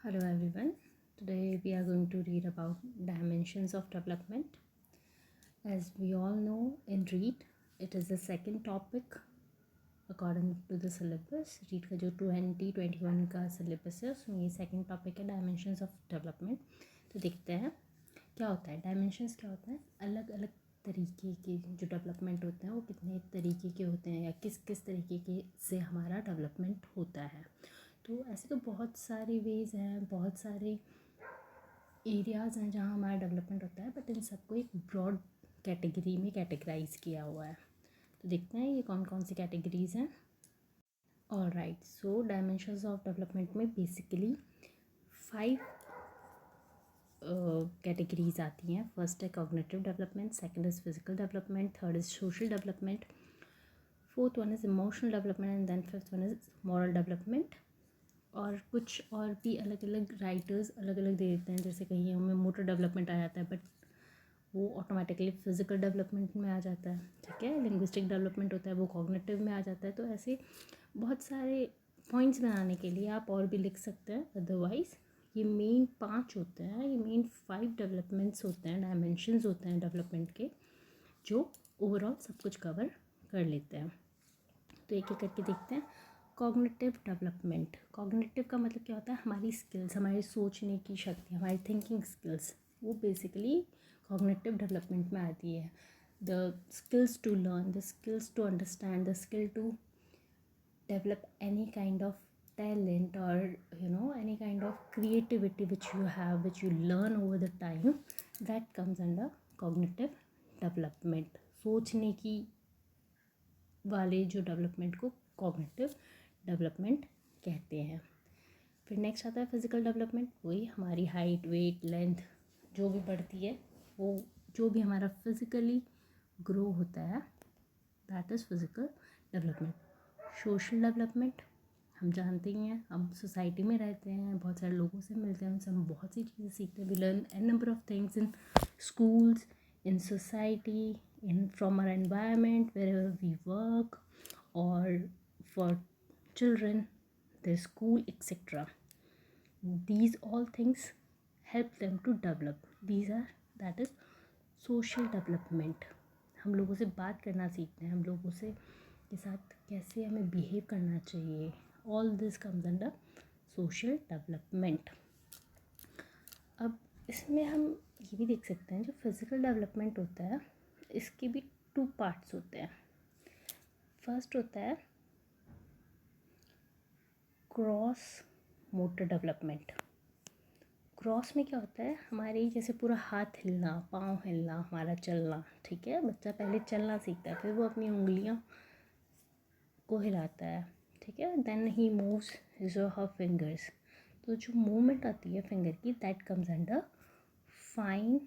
Hello everyone. Today we are going to read about dimensions of development. As we all know in READ, it is the second topic according to the syllabus. READ का जो 2021 का syllabus है उसमें ये second topic है dimensions of development. तो देखते हैं क्या होता है dimensions क्या होता है अलग अलग तरीके के जो डेवलपमेंट होते हैं वो कितने तरीके के होते हैं या किस किस तरीके के से हमारा डेवलपमेंट होता है. तो ऐसे तो बहुत सारे वेज़ हैं, बहुत सारे एरियाज़ हैं जहाँ हमारा डेवलपमेंट होता है, बट इन सबको एक ब्रॉड कैटेगरी में कैटेगराइज किया हुआ है. तो देखते हैं ये कौन कौन सी कैटेगरीज़ हैं. Alright, so dimensions of development में बेसिकली 5 कैटेगरीज आती हैं. फर्स्ट है cognitive development, second is physical development, third is social development, fourth one is emotional development and then fifth one is moral development. और कुछ और भी अलग अलग राइटर्स अलग अलग दे देते हैं, जैसे कहीं हमें मोटर डेवलपमेंट आ जाता है बट वो ऑटोमेटिकली फिजिकल डेवलपमेंट में आ जाता है. ठीक है, लिंग्विस्टिक डेवलपमेंट होता है वो कॉग्निटिव में आ जाता है. तो ऐसे बहुत सारे पॉइंट्स बनाने के लिए आप और भी लिख सकते हैं. अदरवाइज़ ये मेन 5 होते हैं, ये मेन 5 डेवलपमेंट्स होते हैं, डायमेंशंस होते हैं डेवलपमेंट के, जो ओवरऑल सब कुछ कवर कर लेते हैं. तो एक एक करके देखते हैं. Cognitive development. कॉग्निटिव का मतलब क्या होता है, हमारी स्किल्स, हमारी सोचने की शक्ति, हमारी थिंकिंग स्किल्स, वो बेसिकली कॉग्निटिव डेवलपमेंट में आती है. The skills to learn, the skills to understand, the skill to develop any kind of talent or any kind of creativity which you have, which you learn over the time, that comes under cognitive development. सोचने की वाले जो development को cognitive development कहते हैं. फिर next आता है फिज़िकल डेवलपमेंट. वही हमारी हाइट, वेट, लेंथ जो भी बढ़ती है, वो जो भी हमारा फिज़िकली ग्रो होता है, that is physical development. Social development, हम जानते ही हैं, हम सोसाइटी में रहते हैं, बहुत सारे लोगों से मिलते हैं, उनसे हम बहुत सी चीज़ें सीखते हैं. We learn an number of things in schools, in society, from our environment, wherever we work, or for children, their school, etc. These all things help them to develop. That is social development. हम लोगों से बात करना सीखते हैं, हम लोगों से के साथ कैसे हमें बिहेव करना चाहिए. All this comes under social development. अब इसमें हम ये भी देख सकते हैं, जो फिज़िकल डेवलपमेंट होता है इसके भी 2 पार्ट्स होते हैं. फर्स्ट होता है क्रॉस मोटर डेवलपमेंट. क्रॉस में क्या होता है, हमारे जैसे पूरा हाथ हिलना, पाँव हिलना, हमारा चलना. ठीक है, बच्चा पहले चलना सीखता है, फिर वो अपनी उंगलियां को हिलाता है. ठीक है, देन ही मूव्स हिज और हर फिंगर्स. तो जो मूवमेंट आती है फिंगर की, that comes under fine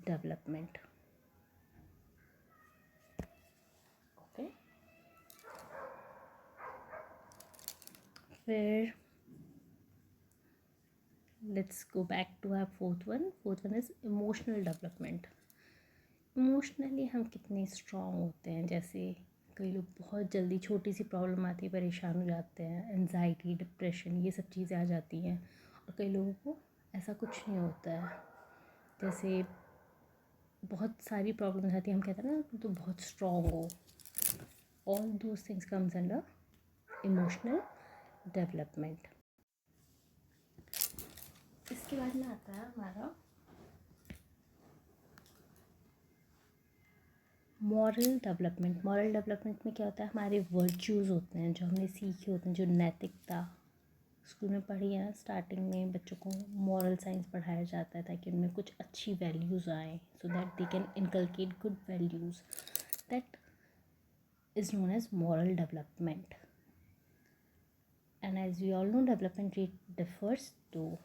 development. Okay, फिर let's go back to our fourth one is emotional development. Emotionally हम कितने स्ट्रॉन्ग होते हैं. जैसे कई लोग बहुत जल्दी छोटी सी प्रॉब्लम आती है परेशान हो जाते हैं, एंजाइटी, डिप्रेशन, ये सब चीज़ें आ जाती हैं. और कई लोगों को ऐसा कुछ नहीं होता है. जैसे बहुत सारी प्रॉब्लम आती है, हम कहते हैं ना तो बहुत स्ट्रॉन्ग हो. All those things comes under emotional development. इसके बाद में आता है हमारा मॉरल डेवलपमेंट. मॉरल डेवलपमेंट में क्या होता है, हमारे वर्च्यूज़ होते हैं जो हमने सीखे होते हैं, जो नैतिकता स्कूल में पढ़ी है. स्टार्टिंग में बच्चों को मॉरल साइंस पढ़ाया जाता है ताकि उनमें कुछ अच्छी वैल्यूज़ आएँ, so that they can inculcate good values. That is known as moral development. And as we all know development rate differs. तो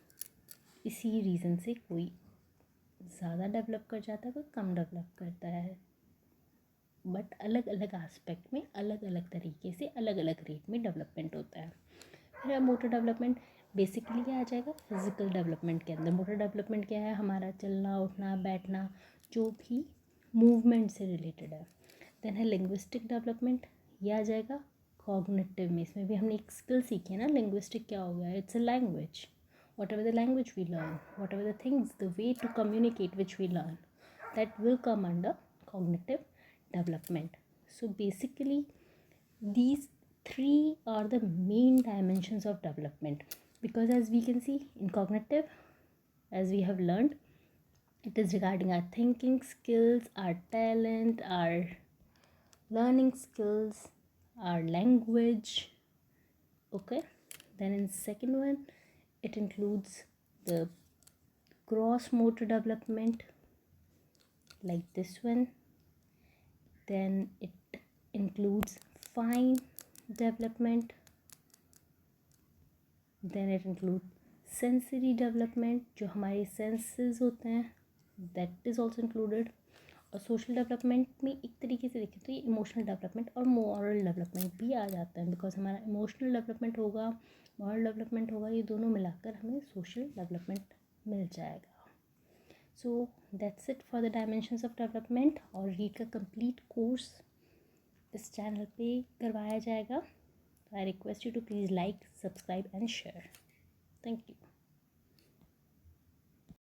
इसी रीज़न से कोई ज़्यादा डेवलप कर जाता है, कोई कम डेवलप करता है, बट अलग अलग एस्पेक्ट में, अलग अलग तरीके से, अलग अलग रेट में डेवलपमेंट होता है. फिर मोटर डेवलपमेंट बेसिकली क्या आ जाएगा, फिज़िकल डेवलपमेंट के अंदर. मोटर डेवलपमेंट क्या है, हमारा चलना, उठना, बैठना, जो भी मूवमेंट से रिलेटेड है. देन है लिंग्विस्टिक डेवलपमेंट, ये आ जाएगा कॉग्निटिव में इसमें भी हमने एक स्किल सीखी है ना. लिंग्विस्टिक क्या हो गया? It's a language. whatever the language we learn, whatever the things, the way to communicate which we learn, that will come under cognitive development. So basically these three are the main dimensions of development, because as we can see in cognitive, as we have learned, it is regarding our thinking skills, our talent, our learning skills, our language. Okay, then in second one it includes the gross motor development like this one. Then it includes fine development. Then it includes sensory development, जो हमारे senses होते हैं, that is also included. और social development में एक तरीके से देखें तो ये इमोशनल डेवलपमेंट और मॉरल डेवलपमेंट भी आ जाता है, बिकॉज हमारा इमोशनल डेवलपमेंट होगा, मॉरल डेवलपमेंट होगा, ये दोनों मिलाकर हमें सोशल डेवलपमेंट मिल जाएगा. So that's it for the dimensions of development. और रीड का कंप्लीट कोर्स इस चैनल पे करवाया जाएगा. I request you to please like, subscribe and share. Thank you.